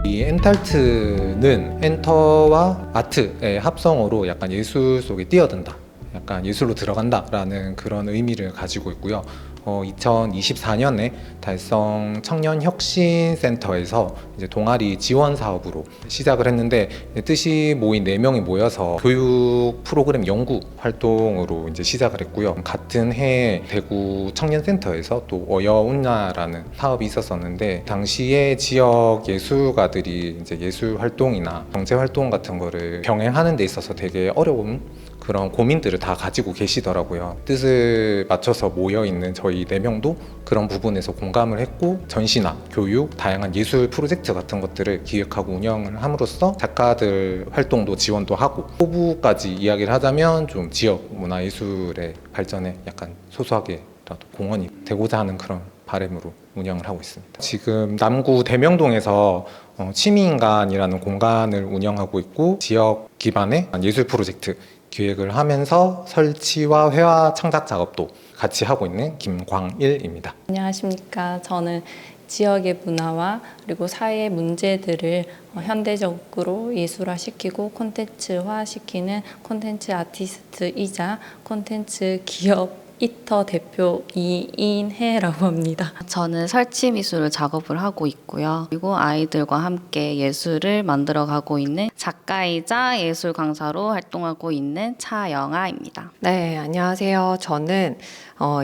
이 엔탈트는 엔터와 아트의 합성어로 약간 예술 속에 뛰어든다, 약간 예술로 들어간다라는 그런 의미를 가지고 있고요. 2024년에 달성 청년혁신센터에서 이제 동아리 지원 사업으로 시작을 했는데, 뜻이 모인 4명이 모여서 교육 프로그램 연구 활동으로 이제 시작을 했고요. 같은 해에 대구 청년센터에서 또 어여운나라는 사업이 있었었는데, 당시에 지역 예술가들이 이제 예술 활동이나 경제 활동 같은 거를 병행하는 데 있어서 되게 어려운 그런 고민들을 다 가지고 계시더라고요. 뜻을 맞춰서 모여있는 저희 4명도 그런 부분에서 공감을 했고, 전시나 교육, 다양한 예술 프로젝트 같은 것들을 기획하고 운영을 함으로써 작가들 활동도 지원도 하고, 포부까지 이야기를 하자면 좀 지역 문화예술의 발전에 약간 소소하게라도 공헌이 되고자 하는 그런 바람으로 운영을 하고 있습니다. 지금 남구 대명동에서 취미인간이라는 공간을 운영하고 있고, 지역 기반의 예술 프로젝트 기획을 하면서 설치와 회화 창작 작업도 같이 하고 있는 김광일입니다. 안녕하십니까. 저는 지역의 문화와 그리고 사회 문제들을 현대적으로 예술화시키고 콘텐츠화시키는 콘텐츠 아티스트이자 콘텐츠 기업 이터 대표 이인혜라고 합니다. 저는 설치 미술을 작업을 하고 있고요. 그리고 아이들과 함께 예술을 만들어가고 있는 작가이자 예술 강사로 활동하고 있는 차영아입니다. 네, 안녕하세요. 저는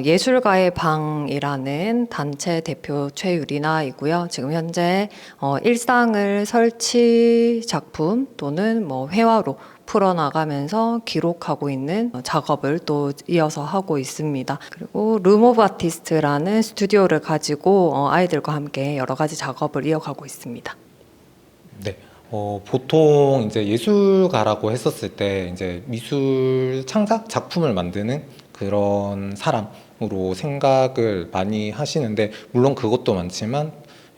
예술가의 방이라는 단체 대표 최유리나이고요. 지금 현재 일상을 설치 작품 또는 회화로 풀어나가면서 기록하고 있는 작업을 또 이어서 하고 있습니다. 그리고 룸 오브 아티스트라는 스튜디오를 가지고 아이들과 함께 여러 가지 작업을 이어가고 있습니다. 네. 보통 이제 예술가라고 했었을 때 이제 미술 창작 작품을 만드는 그런 사람으로 생각을 많이 하시는데, 물론 그것도 많지만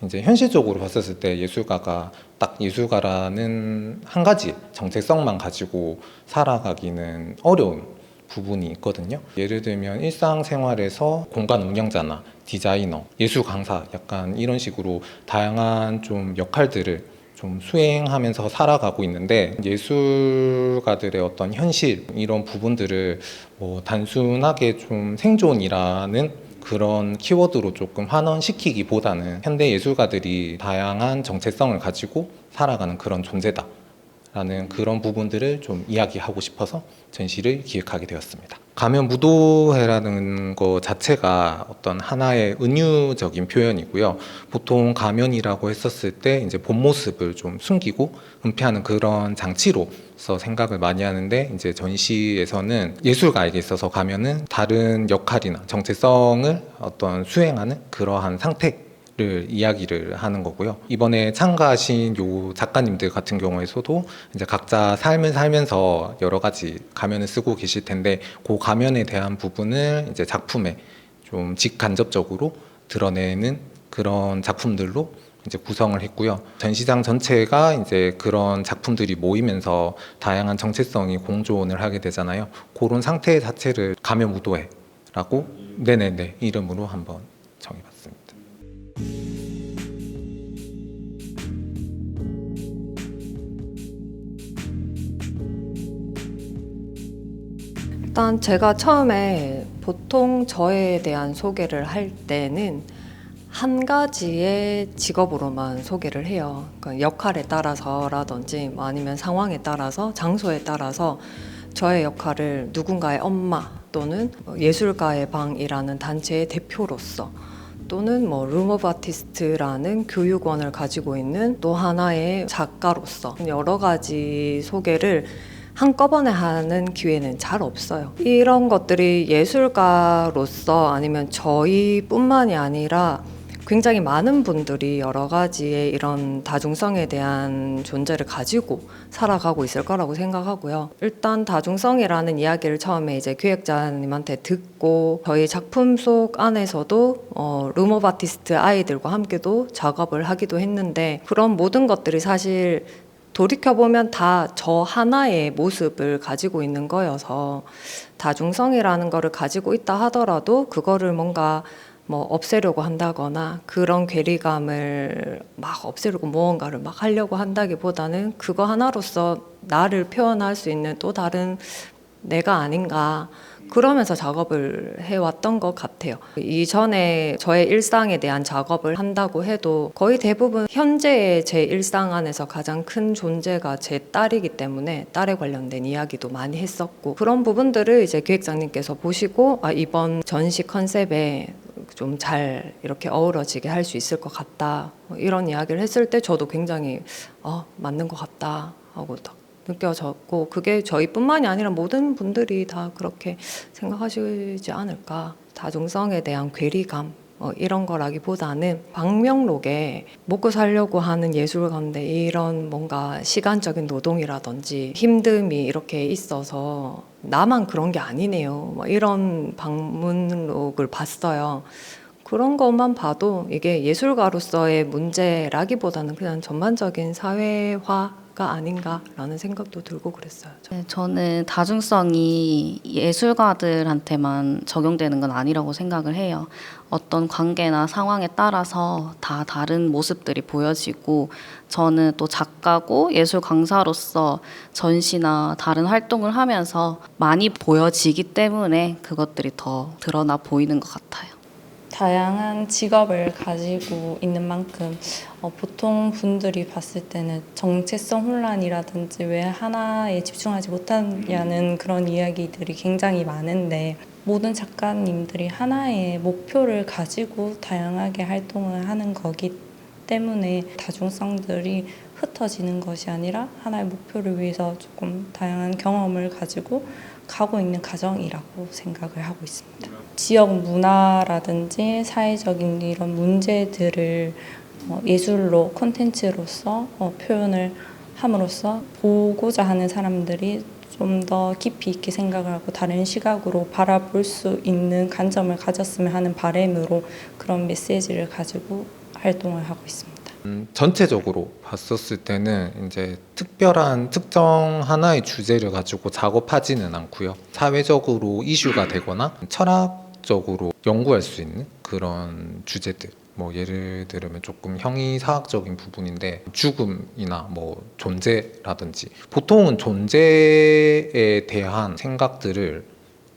이제 현실적으로 봤었을 때 예술가가 딱 예술가라는 한 가지 정체성만 가지고 살아가기는 어려운 부분이 있거든요. 예를 들면 일상생활에서 공간 운영자나 디자이너, 예술 강사 약간 이런 식으로 다양한 좀 역할들을 좀 수행하면서 살아가고 있는데, 예술가들의 어떤 현실 이런 부분들을 단순하게 좀 생존이라는 그런 키워드로 조금 환원시키기보다는 현대 예술가들이 다양한 정체성을 가지고 살아가는 그런 존재다 라는 그런 부분들을 좀 이야기하고 싶어서 전시를 기획하게 되었습니다. 가면 무도회라는 것 자체가 어떤 하나의 은유적인 표현이고요. 보통 가면이라고 했었을 때 이제 본 모습을 좀 숨기고 은폐하는 그런 장치로서 생각을 많이 하는데, 이제 전시에서는 예술가에게 있어서 가면은 다른 역할이나 정체성을 어떤 수행하는 그러한 상태 를 이야기를 하는 거고요. 이번에 참가하신 요 작가님들 같은 경우에서도 이제 각자 삶을 살면서 여러 가지 가면을 쓰고 계실 텐데, 그 가면에 대한 부분을 이제 작품에 좀 직간접적으로 드러내는 그런 작품들로 이제 구성을 했고요. 전시장 전체가 이제 그런 작품들이 모이면서 다양한 정체성이 공존을 하게 되잖아요. 그런 상태 자체를 가면 무도회라고 이름으로 한번 정해봤습니다. 일단 제가 처음에 보통 저에 대한 소개를 할 때는 한 가지의 직업으로만 소개를 해요. 그러니까 역할에 따라서라든지 아니면 상황에 따라서, 장소에 따라서 저의 역할을 누군가의 엄마 또는 예술가의 방이라는 단체의 대표로서, 또는 룸 오브 아티스트라는 교육원을 가지고 있는 또 하나의 작가로서 여러 가지 소개를 한꺼번에 하는 기회는 잘 없어요. 이런 것들이 예술가로서 아니면 저희뿐만이 아니라 굉장히 많은 분들이 여러 가지의 이런 다중성에 대한 존재를 가지고 살아가고 있을 거라고 생각하고요. 일단 다중성이라는 이야기를 처음에 이제 기획자님한테 듣고 저희 작품 속 안에서도 룸 오브 아티스트 아이들과 함께도 작업을 하기도 했는데, 그런 모든 것들이 사실 돌이켜보면 다 저 하나의 모습을 가지고 있는 거여서, 다중성이라는 거를 가지고 있다 하더라도 그거를 뭔가 뭐 없애려고 한다거나 그런 괴리감을 막 없애려고 무언가를 막 하려고 한다기보다는 그거 하나로서 나를 표현할 수 있는 또 다른 내가 아닌가 그러면서 작업을 해왔던 것 같아요. 이전에 저의 일상에 대한 작업을 한다고 해도 거의 대부분 현재의 제 일상 안에서 가장 큰 존재가 제 딸이기 때문에 딸에 관련된 이야기도 많이 했었고 그런 부분들을 이제 기획자님께서 보시고 이번 전시 컨셉에 좀 잘 이렇게 어우러지게 할 수 있을 것 같다 이런 이야기를 했을 때 저도 굉장히 맞는 것 같다 하고 딱 느껴졌고 그게 저희뿐만이 아니라 모든 분들이 다 그렇게 생각하시지 않을까. 다중성에 대한 괴리감 이런 거라기보다는 방명록에 먹고 살려고 하는 예술가인데 이런 뭔가 시간적인 노동이라든지 힘듦이 이렇게 있어서 나만 그런 게 아니네요. 뭐 이런 방문록을 봤어요. 그런 것만 봐도 이게 예술가로서의 문제라기보다는 그냥 전반적인 사회화가 아닌가라는 생각도 들고 그랬어요. 네, 저는 다중성이 예술가들한테만 적용되는 건 아니라고 생각을 해요. 어떤 관계나 상황에 따라서 다 다른 모습들이 보여지고 저는 또 작가고 예술 강사로서 전시나 다른 활동을 하면서 많이 보여지기 때문에 그것들이 더 드러나 보이는 것 같아요. 다양한 직업을 가지고 있는 만큼 보통 분들이 봤을 때는 정체성 혼란이라든지 왜 하나에 집중하지 못하냐는 그런 이야기들이 굉장히 많은데 모든 작가님들이 하나의 목표를 가지고 다양하게 활동을 하는 거기 때문에 다중성들이 흩어지는 것이 아니라 하나의 목표를 위해서 조금 다양한 경험을 가지고 가고 있는 과정이라고 생각을 하고 있습니다. 지역 문화라든지 사회적인 이런 문제들을 예술로 콘텐츠로서 표현을 함으로써 보고자 하는 사람들이 좀 더 깊이 있게 생각을 하고 다른 시각으로 바라볼 수 있는 관점을 가졌으면 하는 바람으로 그런 메시지를 가지고 활동을 하고 있습니다. 전체적으로 봤었을 때는 이제 특별한 특정 하나의 주제를 가지고 작업하지는 않고요. 사회적으로 이슈가 되거나 철학적으로 연구할 수 있는 그런 주제들. 뭐 예를 들면 조금 형이사학적인 부분인데 죽음이나 뭐 존재라든지 보통은 존재에 대한 생각들을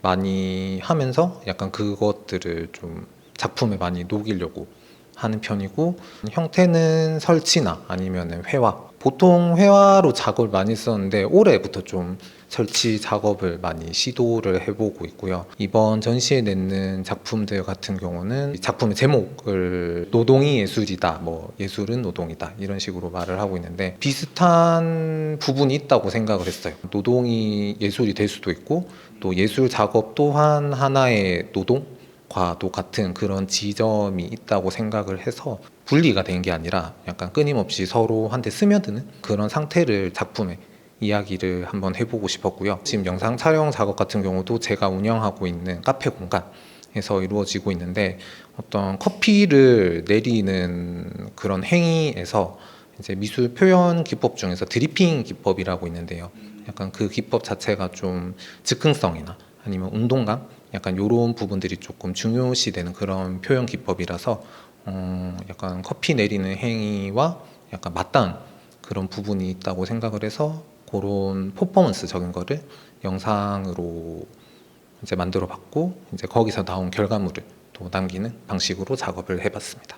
많이 하면서 약간 그것들을 좀 작품에 많이 녹이려고 하는 편이고 형태는 설치나 아니면 회화 보통 회화로 작업을 많이 썼는데 올해부터 좀 설치 작업을 많이 시도를 해보고 있고요. 이번 전시에 내는 작품들 같은 경우는 작품의 제목을 노동이 예술이다, 뭐 예술은 노동이다 이런 식으로 말을 하고 있는데 비슷한 부분이 있다고 생각을 했어요. 노동이 예술이 될 수도 있고 또 예술 작업 또한 하나의 노동 과도 같은 그런 지점이 있다고 생각을 해서 분리가 된 게 아니라 약간 끊임없이 서로 한테 스며드는 그런 상태를 작품에 이야기를 한번 해보고 싶었고요. 지금 영상 촬영 작업 같은 경우도 제가 운영하고 있는 카페 공간에서 이루어지고 있는데 어떤 커피를 내리는 그런 행위에서 이제 미술 표현 기법 중에서 드리핑 기법이라고 있는데요. 약간 그 기법 자체가 좀 즉흥성이나 아니면 운동감 약간 이런 부분들이 조금 중요시되는 그런 표현 기법이라서 약간 커피 내리는 행위와 약간 맞닿은 그런 부분이 있다고 생각을 해서 그런 퍼포먼스적인 거를 영상으로 이제 만들어 봤고 이제 거기서 나온 결과물을 또 남기는 방식으로 작업을 해봤습니다.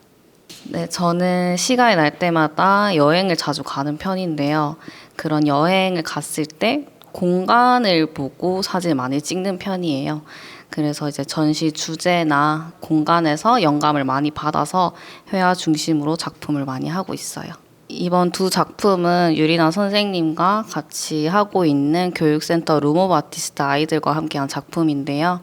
네, 저는 시간이 날 때마다 여행을 자주 가는 편인데요. 그런 여행을 갔을 때 공간을 보고 사진을 많이 찍는 편이에요. 그래서 이제 전시 주제나 공간에서 영감을 많이 받아서 회화 중심으로 작품을 많이 하고 있어요. 이번 두 작품은 유리나 선생님과 같이 하고 있는 교육센터 룸 오브 아티스트 아이들과 함께한 작품인데요.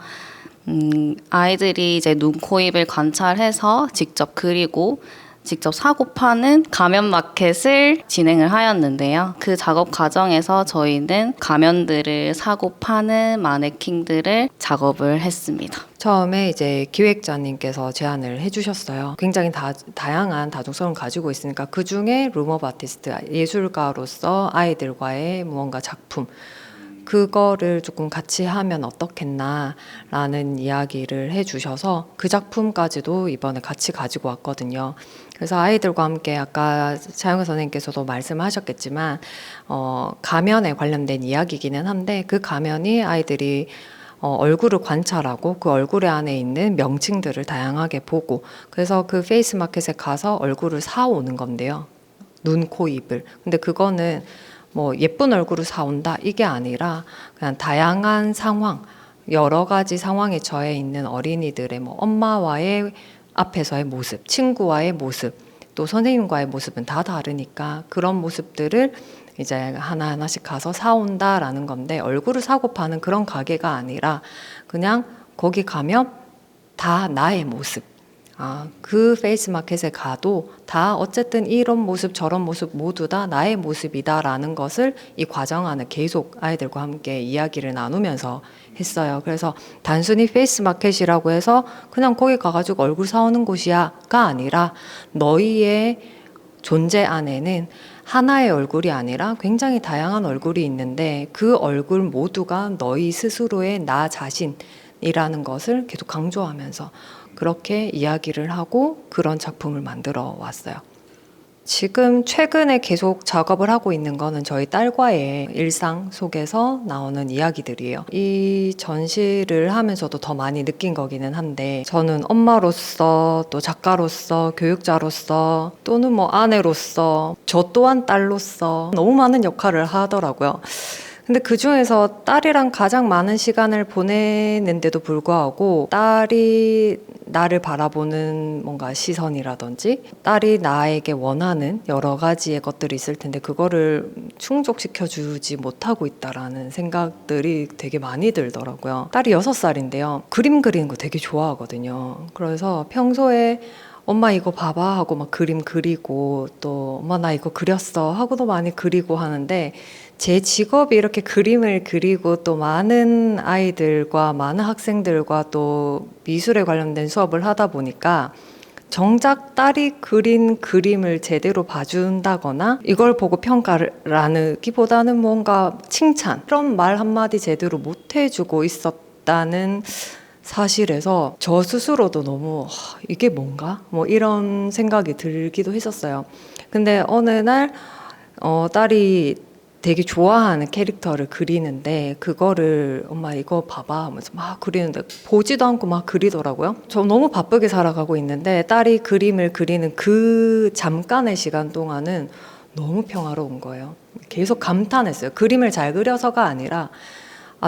아이들이 이제 눈, 코, 입을 관찰해서 직접 그리고 직접 사고 파는 가면 마켓을 진행을 하였는데요. 그 작업 과정에서 저희는 가면들을 사고 파는 마네킹들을 작업을 했습니다. 처음에 이제 기획자님께서 제안을 해주셨어요. 굉장히 다양한 다중성을 가지고 있으니까 그 중에 룸 오브 아티스트 예술가로서 아이들과의 무언가 작품 그거를 조금 같이 하면 어떻겠나라는 이야기를 해주셔서 그 작품까지도 이번에 같이 가지고 왔거든요. 그래서 아이들과 함께 아까 차영우 선생님께서도 말씀하셨겠지만 가면에 관련된 이야기이기는 한데 그 가면이 아이들이 얼굴을 관찰하고 그 얼굴 안에 있는 명칭들을 다양하게 보고 그래서 그 페이스마켓에 가서 얼굴을 사오는 건데요. 눈, 코, 입을. 근데 그거는 뭐 예쁜 얼굴을 사온다 이게 아니라 그냥 다양한 상황, 여러 가지 상황에 처해 있는 어린이들의 뭐 엄마와의 앞에서의 모습, 친구와의 모습, 또 선생님과의 모습은 다 다르니까 그런 모습들을 이제 하나하나씩 가서 사온다라는 건데 얼굴을 사고 파는 그런 가게가 아니라 그냥 거기 가면 다 나의 모습. 그 페이스마켓에 가도 다 어쨌든 이런 모습 저런 모습 모두 다 나의 모습이다라는 것을 이 과정 안에 계속 아이들과 함께 이야기를 나누면서 했어요. 그래서 단순히 페이스마켓이라고 해서 그냥 거기 가가지고 얼굴 사오는 곳이야가 아니라 너희의 존재 안에는 하나의 얼굴이 아니라 굉장히 다양한 얼굴이 있는데 그 얼굴 모두가 너희 스스로의 나 자신이라는 것을 계속 강조하면서 그렇게 이야기를 하고 그런 작품을 만들어 왔어요. 지금 최근에 계속 작업을 하고 있는 거는 저희 딸과의 일상 속에서 나오는 이야기들이에요. 이 전시를 하면서도 더 많이 느낀 거기는 한데 저는 엄마로서 또 작가로서 교육자로서 또는 뭐 아내로서 저 또한 딸로서 너무 많은 역할을 하더라고요. 근데 그 중에서 딸이랑 가장 많은 시간을 보내는데도 불구하고 딸이 나를 바라보는 뭔가 시선이라든지 딸이 나에게 원하는 여러 가지의 것들이 있을 텐데 그거를 충족시켜주지 못하고 있다라는 생각들이 되게 많이 들더라고요. 딸이 6살인데요. 그림 그리는 거 되게 좋아하거든요. 그래서 평소에 엄마 이거 봐봐 하고 막 그림 그리고 또 엄마 나 이거 그렸어 하고도 많이 그리고 하는데 제 직업이 이렇게 그림을 그리고 또 많은 아이들과 많은 학생들과 또 미술에 관련된 수업을 하다 보니까 정작 딸이 그린 그림을 제대로 봐준다거나 이걸 보고 평가를 하기보다는 뭔가 칭찬 그런 말 한마디 제대로 못 해주고 있었다는 사실에서 저 스스로도 너무 이게 뭔가? 뭐 이런 생각이 들기도 했었어요. 근데 어느 날 딸이 되게 좋아하는 캐릭터를 그리는데 그거를 엄마 이거 봐봐 하면서 막 그리는데 보지도 않고 막 그리더라고요. 저 너무 바쁘게 살아가고 있는데 딸이 그림을 그리는 그 잠깐의 시간 동안은 너무 평화로운 거예요. 계속 감탄했어요. 그림을 잘 그려서가 아니라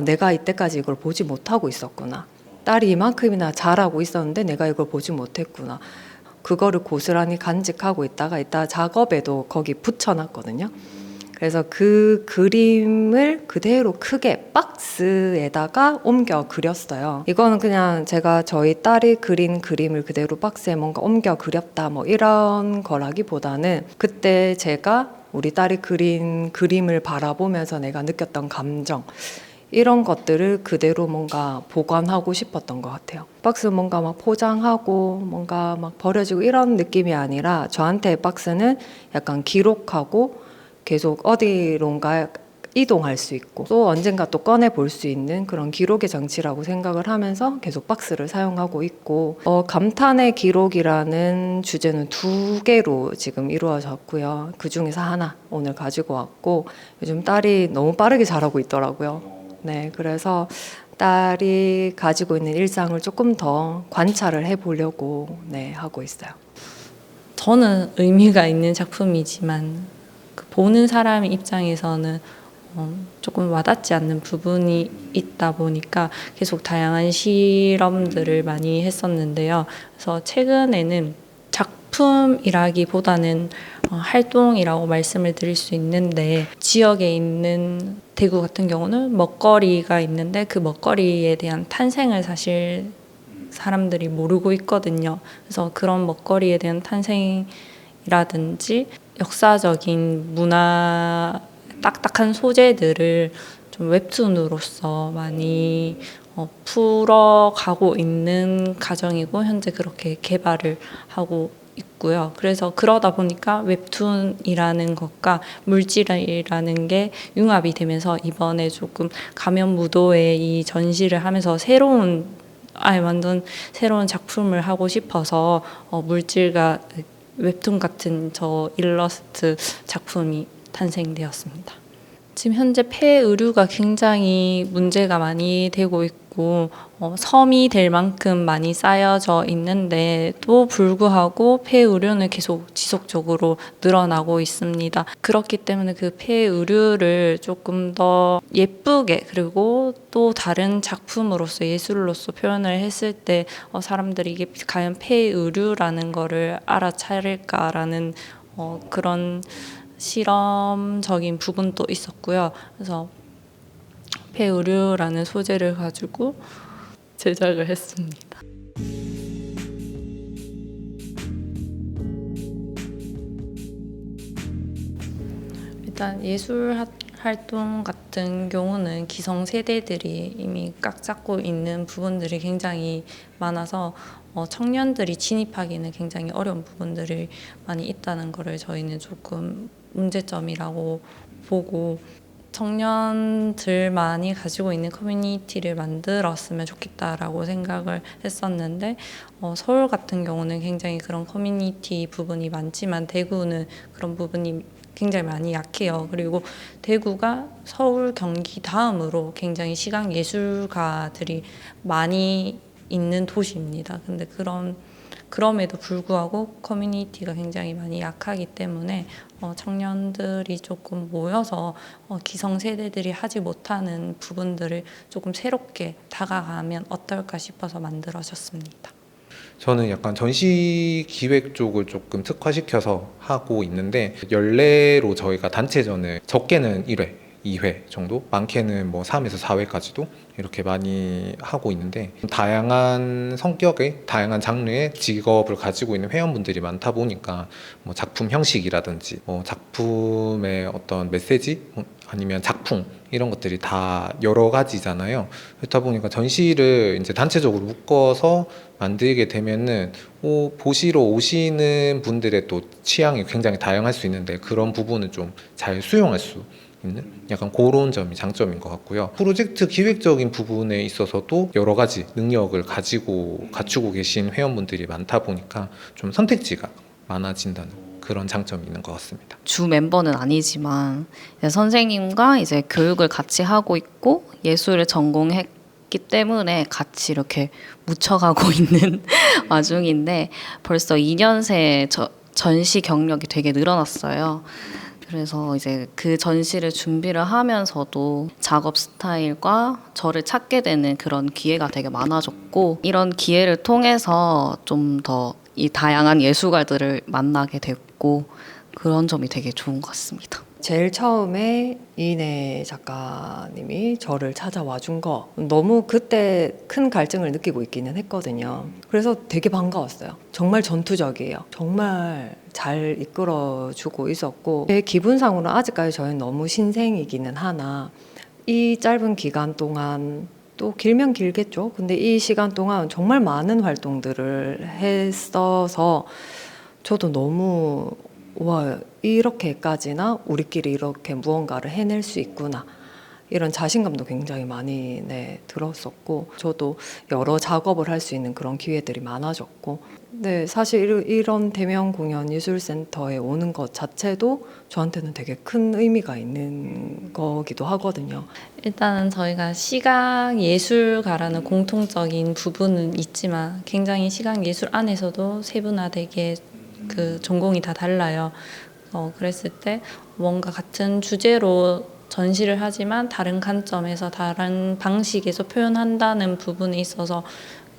내가 이때까지 이걸 보지 못하고 있었구나. 딸이 이만큼이나 잘하고 있었는데 내가 이걸 보지 못했구나. 그거를 고스란히 간직하고 있다가 이따 작업에도 거기 붙여놨거든요. 그래서 그 그림을 그대로 크게 박스에다가 옮겨 그렸어요. 이거는 그냥 제가 저희 딸이 그린 그림을 그대로 박스에 뭔가 옮겨 그렸다 뭐 이런 거라기보다는 그때 제가 우리 딸이 그린 그림을 바라보면서 내가 느꼈던 감정 이런 것들을 그대로 뭔가 보관하고 싶었던 것 같아요. 박스 뭔가 막 포장하고 뭔가 막 버려지고 이런 느낌이 아니라 저한테 박스는 약간 기록하고 계속 어디론가 이동할 수 있고 또 언젠가 또 꺼내 볼 수 있는 그런 기록의 장치라고 생각을 하면서 계속 박스를 사용하고 있고 감탄의 기록이라는 주제는 2개로 지금 이루어졌고요. 그 중에서 하나 오늘 가지고 왔고 요즘 딸이 너무 빠르게 자라고 있더라고요. 네, 그래서 딸이 가지고 있는 일상을 조금 더 관찰을 해보려고 하고 있어요. 저는 의미가 있는 작품이지만 보는 사람 입장에서는 조금 와닿지 않는 부분이 있다 보니까 계속 다양한 실험들을 많이 했었는데요. 그래서 최근에는 작품이라기보다는 활동이라고 말씀을 드릴 수 있는데 지역에 있는 대구 같은 경우는 먹거리가 있는데 그 먹거리에 대한 탄생을 사실 사람들이 모르고 있거든요. 그래서 그런 먹거리에 대한 탄생이라든지 역사적인 문화 딱딱한 소재들을 좀 웹툰으로서 많이 풀어가고 있는 과정이고 현재 그렇게 개발을 하고 있고요. 그래서 그러다 보니까 웹툰이라는 것과 물질이라는 게 융합이 되면서 이번에 조금 가면 무도회 이 전시를 하면서 완전 새로운 작품을 하고 싶어서 물질과 웹툰 같은 저 일러스트 작품이 탄생되었습니다. 지금 현재 폐의류가 굉장히 문제가 많이 되고 있고 섬이 될 만큼 많이 쌓여져 있는데도 불구하고 폐의류는 계속 지속적으로 늘어나고 있습니다. 그렇기 때문에 그 폐의류를 조금 더 예쁘게 그리고 또 다른 작품으로서 예술로서 표현을 했을 때 사람들이 이게 과연 폐의류라는 거를 알아차릴까라는 그런 실험적인 부분도 있었고요. 그래서 폐의류라는 소재를 가지고 제작을 했습니다. 일단 예술 활동 같은 경우는 기성 세대들이 이미 꽉 잡고 있는 부분들이 굉장히 많아서 청년들이 진입하기는 굉장히 어려운 부분들이 많이 있다는 것을 저희는 조금 문제점이라고 보고 청년들만이 가지고 있는 커뮤니티를 만들었으면 좋겠다라고 생각을 했었는데 서울 같은 경우는 굉장히 그런 커뮤니티 부분이 많지만 대구는 그런 부분이 굉장히 많이 약해요. 그리고 대구가 서울, 경기 다음으로 굉장히 시각 예술가들이 많이 있는 도시입니다. 근데 그럼에도 불구하고 커뮤니티가 굉장히 많이 약하기 때문에 청년들이 조금 모여서 기성세대들이 하지 못하는 부분들을 조금 새롭게 다가가면 어떨까 싶어서 만들어졌습니다. 저는 약간 전시 기획 쪽을 조금 특화시켜서 하고 있는데 연례로 저희가 단체전을 적게는 1회, 2회 정도, 많게는 뭐 3에서 4회까지도 이렇게 많이 하고 있는데 다양한 성격의 다양한 장르의 직업을 가지고 있는 회원분들이 많다 보니까 뭐 작품 형식이라든지 뭐 작품의 어떤 메시지 아니면 작품 이런 것들이 다 여러 가지잖아요. 그렇다 보니까 전시를 이제 단체적으로 묶어서 만들게 되면은 보시러 오시는 분들의 또 취향이 굉장히 다양할 수 있는데 그런 부분을 좀 잘 수용할 수 있는 약간 그런 점이 장점인 것 같고요. 프로젝트 기획적인 부분에 있어서도 여러 가지 능력을 갖추고 계신 회원분들이 많다 보니까 좀 선택지가 많아진다는 그런 장점이 있는 것 같습니다. 주 멤버는 아니지만 이제 선생님과 이제 교육을 같이 하고 있고 예술을 전공했기 때문에 같이 이렇게 묻혀가고 있는 와중인데 벌써 2년 새 전시 경력이 되게 늘어났어요. 그래서 이제 그 전시를 준비를 하면서도 작업 스타일과 저를 찾게 되는 그런 기회가 되게 많아졌고 이런 기회를 통해서 좀 더 이 다양한 예술가들을 만나게 됐고 그런 점이 되게 좋은 것 같습니다. 제일 처음에 이인혜 작가님이 저를 찾아와 준 거 너무 그때 큰 갈증을 느끼고 있기는 했거든요. 그래서 되게 반가웠어요. 정말 전투적이에요. 정말 잘 이끌어주고 있었고 제 기분상으로는 아직까지 저희는 너무 신생이기는 하나 이 짧은 기간 동안 또 길면 길겠죠. 근데 이 시간 동안 정말 많은 활동들을 했어서 저도 너무 와 이렇게까지나 우리끼리 이렇게 무언가를 해낼 수 있구나 이런 자신감도 굉장히 많이 들었었고 저도 여러 작업을 할 수 있는 그런 기회들이 많아졌고 네 사실 이런 대면 공연 예술센터에 오는 것 자체도 저한테는 되게 큰 의미가 있는 거기도 하거든요. 일단은 저희가 시각 예술가라는 공통적인 부분은 있지만 굉장히 시각 예술 안에서도 세분화되게 그 전공이 다 달라요. 그랬을 때 뭔가 같은 주제로 전시를 하지만 다른 관점에서 다른 방식에서 표현한다는 부분에 있어서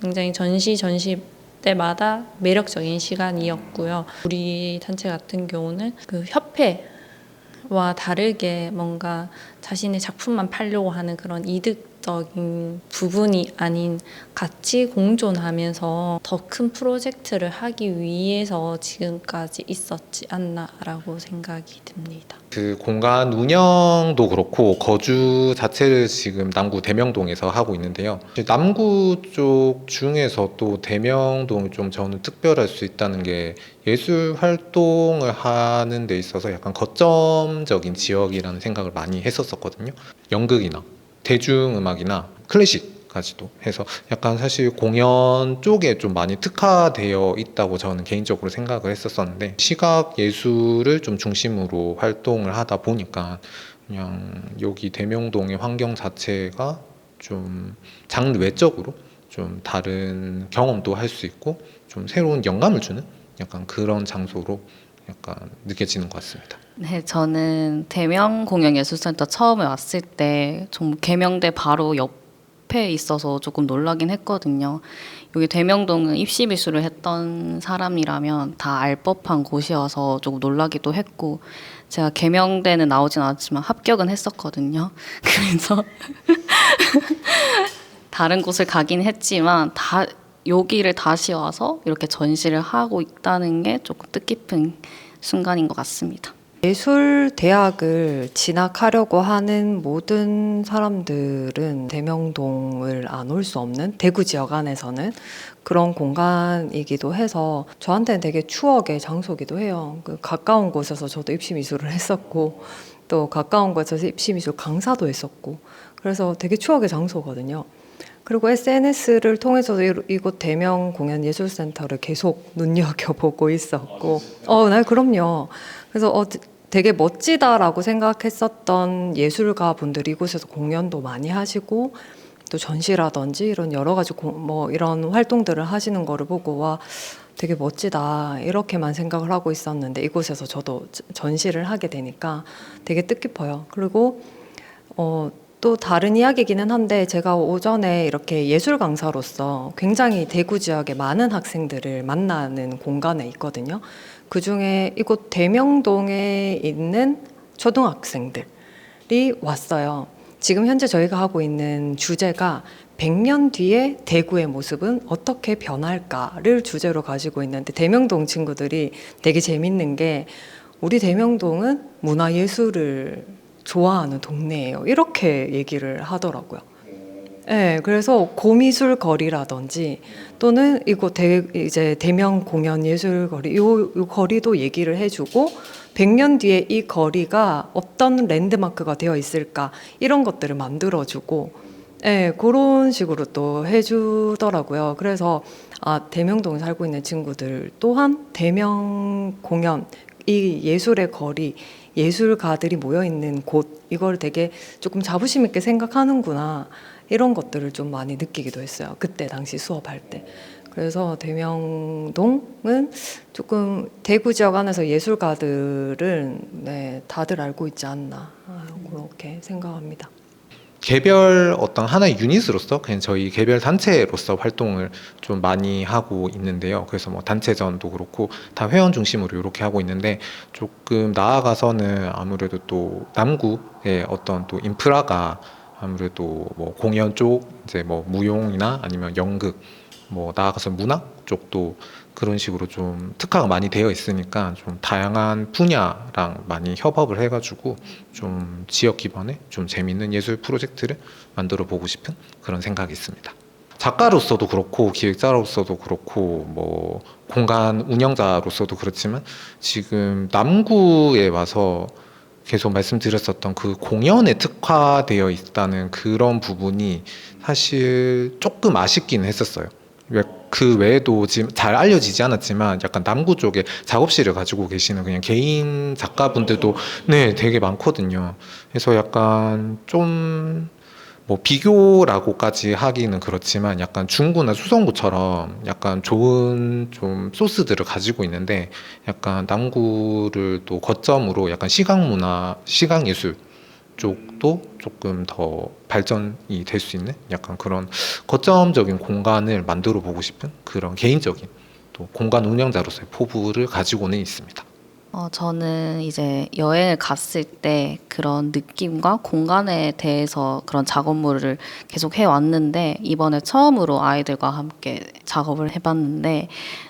굉장히 전시 때마다 매력적인 시간이었고요. 우리 단체 같은 경우는 그 협회와 다르게 뭔가 자신의 작품만 팔려고 하는 그런 이득 공식적인 부분이 아닌 같이 공존하면서 더 큰 프로젝트를 하기 위해서 지금까지 있었지 않나라고 생각이 듭니다. 그 공간 운영도 그렇고 거주 자체를 지금 남구 대명동에서 하고 있는데요. 남구 쪽 중에서 또 대명동이 좀 저는 특별할 수 있다는 게 예술 활동을 하는 데 있어서 약간 거점적인 지역이라는 생각을 많이 했었거든요. 연극이나 대중음악이나 클래식까지도 해서 약간 사실 공연 쪽에 좀 많이 특화되어 있다고 저는 개인적으로 생각을 했었는데 시각 예술을 좀 중심으로 활동을 하다 보니까 그냥 여기 대명동의 환경 자체가 좀 장르 외적으로 좀 다른 경험도 할 수 있고 좀 새로운 영감을 주는 약간 그런 장소로 약간 느껴지는 것 같습니다. 네, 저는 대명공연예술센터 처음에 왔을 때 좀 개명대 바로 옆에 있어서 조금 놀라긴 했거든요. 여기 대명동은 입시 미술을 했던 사람이라면 다 알 법한 곳이어서 조금 놀라기도 했고 제가 개명대는 나오진 않았지만 합격은 했었거든요. 그래서 다른 곳을 가긴 했지만 다 여기를 다시 와서 이렇게 전시를 하고 있다는 게 조금 뜻깊은 순간인 것 같습니다. 예술 대학을 진학하려고 하는 모든 사람들은 대명동을 안 올 수 없는 대구 지역 안에서는 그런 공간이기도 해서 저한테는 되게 추억의 장소기도 해요. 그 가까운 곳에서 저도 입시 미술을 했었고 또 가까운 곳에서 입시 미술 강사도 했었고 그래서 되게 추억의 장소거든요. 그리고 SNS를 통해서도 이곳 대명공연예술센터를 계속 눈여겨보고 있었고 네, 그럼요. 그래서 되게 멋지다라고 생각했었던 예술가 분들이 이곳에서 공연도 많이 하시고 또 전시라든지 이런 여러 가지 뭐 이런 활동들을 하시는 거를 보고 와 되게 멋지다 이렇게만 생각을 하고 있었는데 이곳에서 저도 전시를 하게 되니까 되게 뜻깊어요. 그리고 또 다른 이야기기는 한데 제가 오전에 이렇게 예술 강사로서 굉장히 대구 지역의 많은 학생들을 만나는 공간에 있거든요. 그중에 이곳 대명동에 있는 초등학생들이 왔어요. 지금 현재 저희가 하고 있는 주제가 100년 뒤에 대구의 모습은 어떻게 변할까를 주제로 가지고 있는데 대명동 친구들이 되게 재밌는 게 우리 대명동은 문화예술을 좋아하는 동네예요. 이렇게 얘기를 하더라고요. 네, 그래서 고미술 거리라든지 또는 이곳 이제 대명 공연 예술 거리 요 거리도 얘기를 해주고 100년 뒤에 이 거리가 어떤 랜드마크가 되어 있을까 이런 것들을 만들어주고 네, 그런 식으로 또 해주더라고요. 그래서 대명동에 살고 있는 친구들 또한 대명 공연 이 예술의 거리 예술가들이 모여있는 곳 이걸 되게 조금 자부심 있게 생각하는구나 이런 것들을 좀 많이 느끼기도 했어요. 그때 당시 수업할 때. 그래서 대명동은 조금 대구 지역 안에서 예술가들은 네, 다들 알고 있지 않나 그렇게 생각합니다. 개별 어떤 하나의 유닛으로서 그냥 저희 개별 단체로서 활동을 좀 많이 하고 있는데요. 그래서 뭐 단체전도 그렇고 다 회원 중심으로 이렇게 하고 있는데 조금 나아가서는 아무래도 또 남구의 어떤 또 인프라가 아무래도 뭐 공연 쪽 이제 뭐 무용이나 아니면 연극 뭐 나아가서 문학 쪽도 그런 식으로 좀 특화가 많이 되어 있으니까 좀 다양한 분야랑 많이 협업을 해가지고 좀 지역 기반의 좀 재밌는 예술 프로젝트를 만들어 보고 싶은 그런 생각이 있습니다. 작가로서도 그렇고 기획자로서도 그렇고 뭐 공간 운영자로서도 그렇지만 지금 남구에 와서 계속 말씀드렸었던 그 공연에 특화되어 있다는 그런 부분이 사실 조금 아쉽긴 했었어요. 그 외에도 지금 잘 알려지지 않았지만 약간 남구 쪽에 작업실을 가지고 계시는 그냥 개인 작가분들도 네 되게 많거든요. 그래서 약간 좀 뭐 비교라고까지 하기는 그렇지만 약간 중구나 수성구처럼 약간 좋은 좀 소스들을 가지고 있는데 약간 남구를 또 거점으로 약간 시각문화, 시각예술 쪽도 조금 더 발전이 될 수 있는 약간 그런 거점적인 공간을 만들어 보고 싶은 그런 개인적인 또 공간 운영자로서의 포부를 가지고는 있습니다. 저는 이제 여행을 갔을 때 그런 느낌과 공간에 대해서 그런 작업물을 계속 해왔는데 이번에 처음으로 아이들과 함께 작업을 해봤는데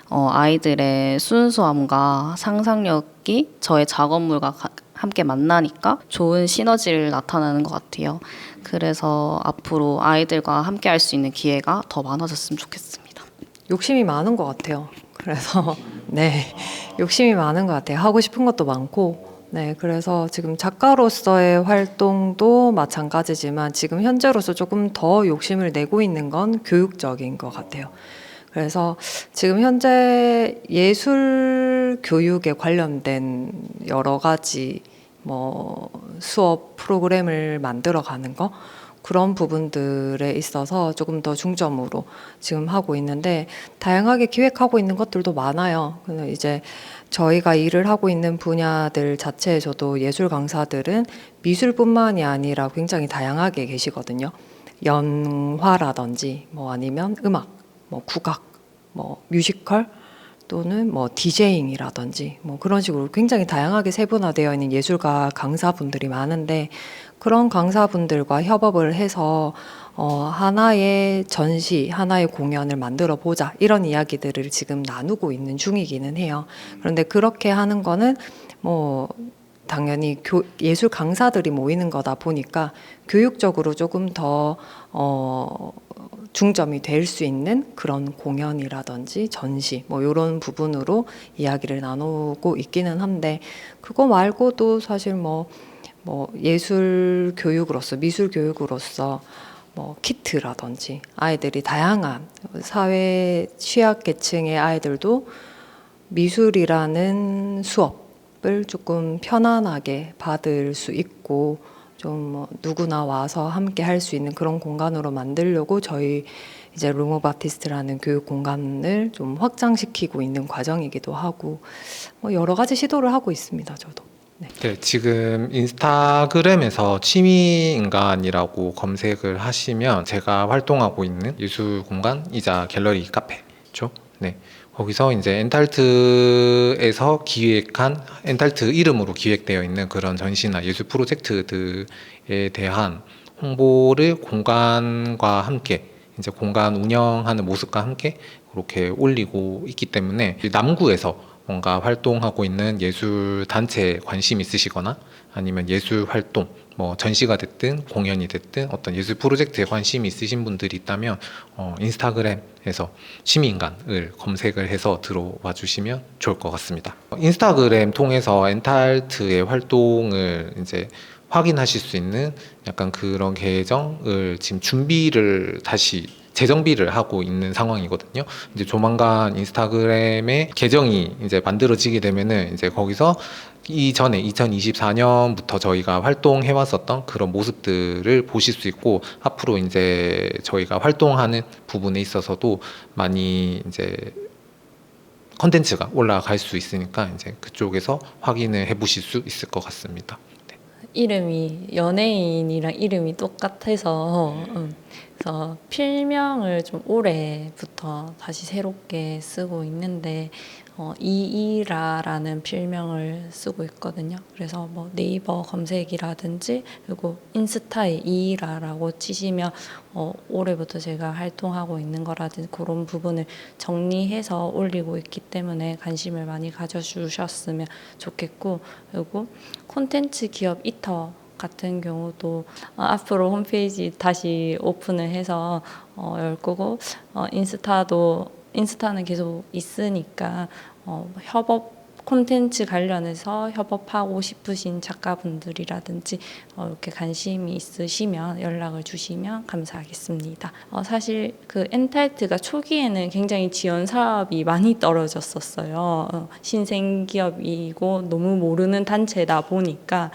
아이들의 순수함과 상상력이 저의 작업물과 함께 만나니까 좋은 시너지를 나타나는 것 같아요. 그래서 앞으로 아이들과 함께 할 수 있는 기회가 더 많아졌으면 좋겠습니다. 욕심이 많은 것 같아요. 그래서 네, 욕심이 많은 것 같아요. 하고 싶은 것도 많고, 네, 그래서 지금 작가로서의 활동도 마찬가지지만 지금 현재로서 조금 더 욕심을 내고 있는 건 교육적인 것 같아요. 그래서 지금 현재 예술 교육에 관련된 여러 가지 뭐 수업 프로그램을 만들어 가는 거 그런 부분들에 있어서 조금 더 중점으로 지금 하고 있는데 다양하게 기획하고 있는 것들도 많아요. 근데 이제 저희가 일을 하고 있는 분야들 자체에서도 예술 강사들은 미술뿐만이 아니라 굉장히 다양하게 계시거든요. 연화라든지 뭐 아니면 음악, 뭐 국악, 뭐 뮤지컬 또는 뭐 디제잉이라든지 뭐 그런 식으로 굉장히 다양하게 세분화되어 있는 예술가 강사분들이 많은데 그런 강사분들과 협업을 해서 하나의 전시, 하나의 공연을 만들어 보자 이런 이야기들을 지금 나누고 있는 중이기는 해요. 그런데 그렇게 하는 거는 뭐 당연히 예술 강사들이 모이는 거다 보니까 교육적으로 조금 더 중점이 될 수 있는 그런 공연이라든지 전시 뭐 이런 부분으로 이야기를 나누고 있기는 한데 그거 말고도 사실 뭐 예술 교육으로서 미술 교육으로서 뭐 키트라든지 아이들이 다양한 사회 취약계층의 아이들도 미술이라는 수업을 조금 편안하게 받을 수 있고 좀 뭐 누구나 와서 함께 할 수 있는 그런 공간으로 만들려고 저희 이제 룸 오브 아티스트라는 교육 공간을 좀 확장시키고 있는 과정이기도 하고 뭐 여러 가지 시도를 하고 있습니다. 저도. 네, 지금 인스타그램에서 취미인간이라고 검색을 하시면 제가 활동하고 있는 예술 공간이자 갤러리 카페죠. 네, 거기서 이제 엔탈트에서 기획한 엔탈트 이름으로 기획되어 있는 그런 전시나 예술 프로젝트들에 대한 홍보를 공간과 함께 이제 공간 운영하는 모습과 함께 그렇게 올리고 있기 때문에 남구에서 뭔가 활동하고 있는 예술 단체에 관심 있으시거나 아니면 예술 활동, 뭐 전시가 됐든 공연이 됐든 어떤 예술 프로젝트에 관심이 있으신 분들이 있다면 인스타그램에서 취미인간을 검색을 해서 들어와 주시면 좋을 것 같습니다. 인스타그램 통해서 엔탈트의 활동을 이제 확인하실 수 있는 약간 그런 계정을 지금 준비를 다시 재정비를 하고 있는 상황이거든요. 이제 조만간 인스타그램에 계정이 이제 만들어지게 되면은 이제 거기서 이전에 2024년부터 저희가 활동해 왔었던 그런 모습들을 보실 수 있고 앞으로 이제 저희가 활동하는 부분에 있어서도 많이 이제 컨텐츠가 올라갈 수 있으니까 이제 그쪽에서 확인을 해 보실 수 있을 것 같습니다. 이름이 연예인이랑 이름이 똑같아서 그래서 필명을 좀 올해부터 다시 새롭게 쓰고 있는데 이이라라는 필명을 쓰고 있거든요. 그래서 뭐 네이버 검색이라든지 그리고 인스타에 이이라라고 치시면 올해부터 제가 활동하고 있는 거라든지 그런 부분을 정리해서 올리고 있기 때문에 관심을 많이 가져주셨으면 좋겠고 그리고 콘텐츠 기업 이터 같은 경우도 앞으로 홈페이지 다시 오픈을 해서 열 거고 인스타는 계속 있으니까 협업 콘텐츠 관련해서 협업하고 싶으신 작가분들이라든지 이렇게 관심이 있으시면 연락을 주시면 감사하겠습니다. 사실 그 엔탈트가 초기에는 굉장히 지원 사업이 많이 떨어졌었어요. 신생 기업이고 너무 모르는 단체다 보니까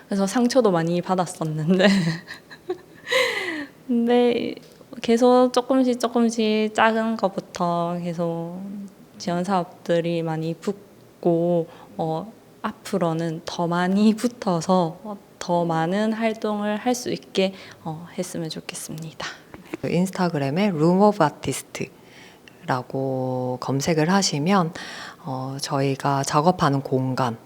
그래서 상처도 많이 받았었는데 근데 계속 조금씩 작은 것부터 계속 지원 사업들이 많이 붙고 앞으로는 더 많이 붙어서 더 많은 활동을 할 수 있게 했으면 좋겠습니다. 인스타그램에 룸 오브 아티스트라고 검색을 하시면 저희가 작업하는 공간,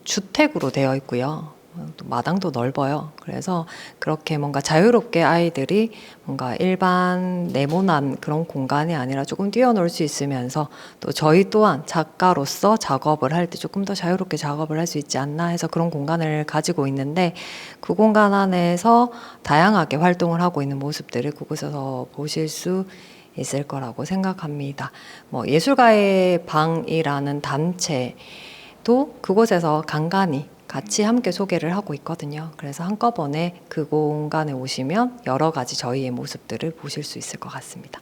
주택으로 되어 있고요. 또 마당도 넓어요. 그래서 그렇게 뭔가 자유롭게 아이들이 뭔가 일반 네모난 그런 공간이 아니라 조금 뛰어놀 수 있으면서 또 저희 또한 작가로서 작업을 할 때 조금 더 자유롭게 작업을 할 수 있지 않나 해서 그런 공간을 가지고 있는데, 그 공간 안에서 다양하게 활동을 하고 있는 모습들을 그곳에서 보실 수 있을 거라고 생각합니다. 예술가의 방이라는 단체도 그곳에서 간간히 같이 함께 소개를 하고 있거든요. 그래서 한꺼번에 그 공간에 오시면 여러 가지 저희의 모습들을 보실 수 있을 것 같습니다.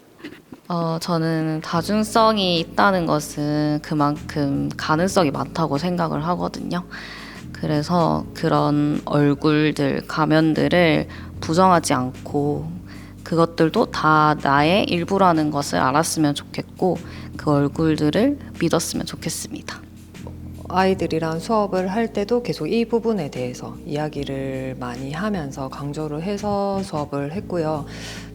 저는 다중성이 있다는 것은 그만큼 가능성이 많다고 생각을 하거든요. 그래서 그런 얼굴들, 가면들을 부정하지 않고 그것들도 다 나의 일부라는 것을 알았으면 좋겠고 그 얼굴들을 믿었으면 좋겠습니다. 아이들이랑 수업을 할 때도 계속 이 부분에 대해서 이야기를 많이 하면서 강조를 해서 수업을 했고요.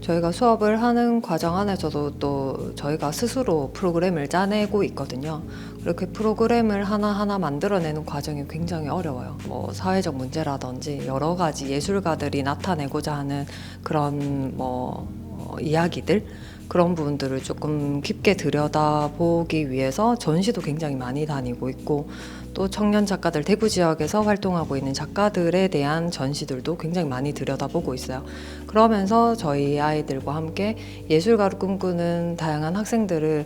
저희가 수업을 하는 과정 안에서도 또 저희가 스스로 프로그램을 짜내고 있거든요. 그렇게 프로그램을 하나하나 만들어내는 과정이 굉장히 어려워요. 사회적 문제라든지 여러 가지 예술가들이 나타내고자 하는 그런 이야기들, 그런 부분들을 조금 깊게 들여다보기 위해서 전시도 굉장히 많이 다니고 있고, 또 청년 작가들, 대구 지역에서 활동하고 있는 작가들에 대한 전시들도 굉장히 많이 들여다보고 있어요. 그러면서 저희 아이들과 함께 예술가를 꿈꾸는 다양한 학생들을,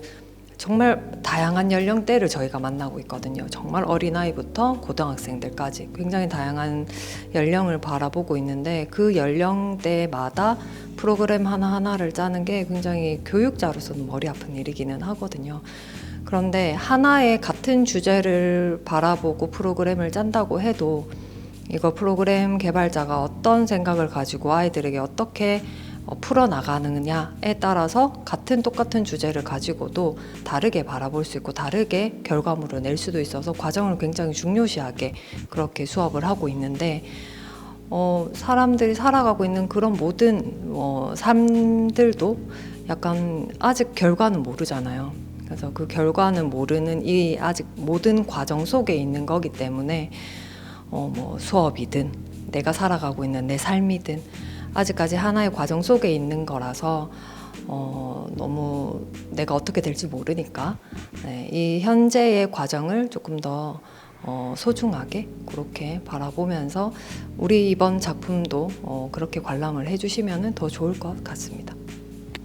정말 다양한 연령대를 저희가 만나고 있거든요. 정말 어린아이부터 고등학생들까지 굉장히 다양한 연령을 바라보고 있는데, 그 연령대마다 프로그램 하나하나를 짜는 게 굉장히 교육자로서는 머리 아픈 일이기는 하거든요. 그런데 하나의 같은 주제를 바라보고 프로그램을 짠다고 해도 이거 프로그램 개발자가 어떤 생각을 가지고 아이들에게 어떻게 풀어나가느냐에 따라서 같은 똑같은 주제를 가지고도 다르게 바라볼 수 있고 다르게 결과물을 낼 수도 있어서 과정을 굉장히 중요시하게 그렇게 수업을 하고 있는데, 사람들이 살아가고 있는 그런 모든 삶들도 약간 아직 결과는 모르잖아요. 그래서 그 결과는 모르는 이 아직 모든 과정 속에 있는 거기 때문에 수업이든 내가 살아가고 있는 내 삶이든 아직까지 하나의 과정 속에 있는 거라서 너무 내가 어떻게 될지 모르니까 이 현재의 과정을 조금 더 소중하게 그렇게 바라보면서 우리 이번 작품도 그렇게 관람을 해주시면 더 좋을 것 같습니다.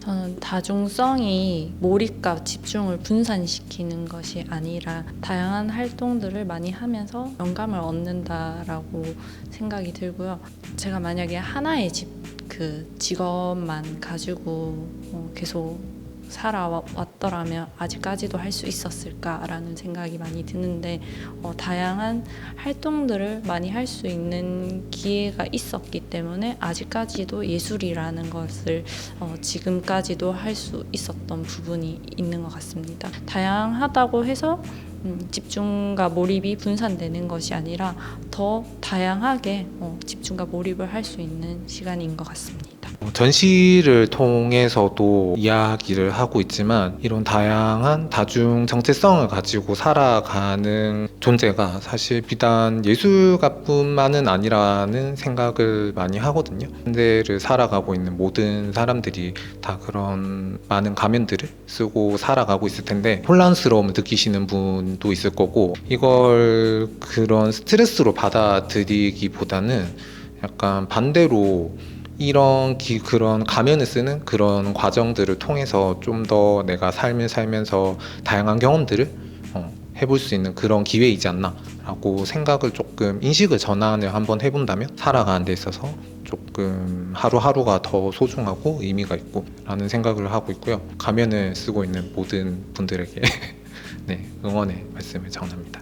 저는 다중성이 몰입과 집중을 분산시키는 것이 아니라 다양한 활동들을 많이 하면서 영감을 얻는다라고 생각이 들고요. 제가 만약에 하나의 직업만 가지고 계속 살아왔더라면 아직까지도 할 수 있었을까라는 생각이 많이 드는데, 다양한 활동들을 많이 할 수 있는 기회가 있었기 때문에 아직까지도 예술이라는 것을 지금까지도 할 수 있었던 부분이 있는 것 같습니다. 다양하다고 해서 집중과 몰입이 분산되는 것이 아니라 더 다양하게 집중과 몰입을 할 수 있는 시간인 것 같습니다. 전시를 통해서도 이야기를 하고 있지만 이런 다양한 다중 정체성을 가지고 살아가는 존재가 사실 비단 예술가뿐만은 아니라는 생각을 많이 하거든요. 현대를 살아가고 있는 모든 사람들이 다 그런 많은 가면들을 쓰고 살아가고 있을 텐데 혼란스러움을 느끼시는 분도 있을 거고, 이걸 그런 스트레스로 받아들이기보다는 약간 반대로 이런 그런 가면을 쓰는 그런 과정들을 통해서 좀 더 내가 삶을 살면서 다양한 경험들을 해볼 수 있는 그런 기회이지 않나 라고 생각을, 조금 인식을 전환을 한번 해본다면 살아가는 데 있어서 조금 하루하루가 더 소중하고 의미가 있고 라는 생각을 하고 있고요. 가면을 쓰고 있는 모든 분들에게 네, 응원의 말씀을 전합니다.